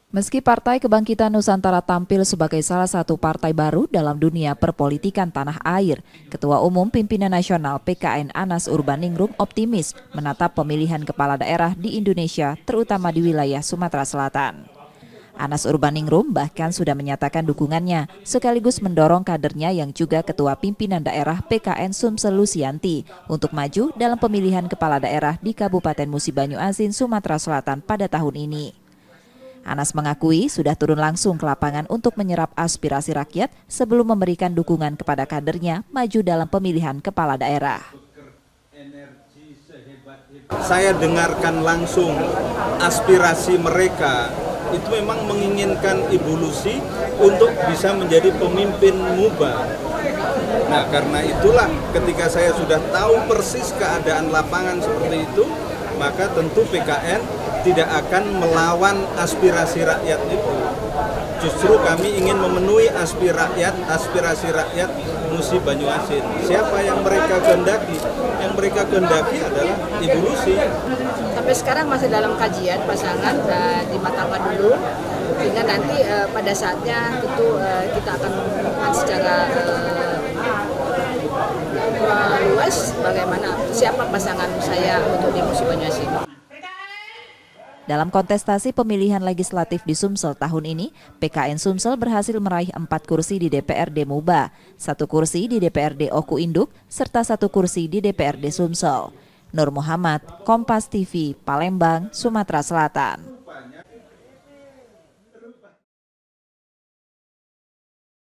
Meski Partai Kebangkitan Nusantara tampil sebagai salah satu partai baru dalam dunia perpolitikan tanah air, Ketua Umum Pimpinan Nasional PKN Anas Urbaningrum optimis menatap pemilihan kepala daerah di Indonesia, terutama di wilayah Sumatera Selatan. Anas Urbaningrum bahkan sudah menyatakan dukungannya, sekaligus mendorong kadernya yang juga Ketua Pimpinan Daerah PKN Sumsel Lusianti untuk maju dalam pemilihan kepala daerah di Kabupaten Musi Banyu Asin, Sumatera Selatan pada tahun ini. Anas mengakui sudah turun langsung ke lapangan untuk menyerap aspirasi rakyat sebelum memberikan dukungan kepada kadernya maju dalam pemilihan kepala daerah. Saya dengarkan langsung aspirasi mereka, itu memang menginginkan Ibu Lucy untuk bisa menjadi pemimpin MUBA. Nah, karena itulah ketika saya sudah tahu persis keadaan lapangan seperti itu, maka tentu PKN tidak akan melawan aspirasi rakyat itu. Justru kami ingin memenuhi aspirasi rakyat Musi Banyu Asin. Siapa yang mereka kehendaki? Yang mereka kehendaki adalah Ibu Lucy. Sampai sekarang masih dalam kajian pasangan, dimatangkan dulu, sehingga nanti pada saatnya tentu kita akan mengumumkan secara luas bagaimana siapa pasangan saya untuk di Musi Banyu Asin. Dalam kontestasi pemilihan legislatif di Sumsel tahun ini, PKN Sumsel berhasil meraih 4 kursi di DPRD MUBA, 1 kursi di DPRD Oku Induk, serta 1 kursi di DPRD Sumsel. Nur Muhammad, Kompas TV, Palembang, Sumatera Selatan.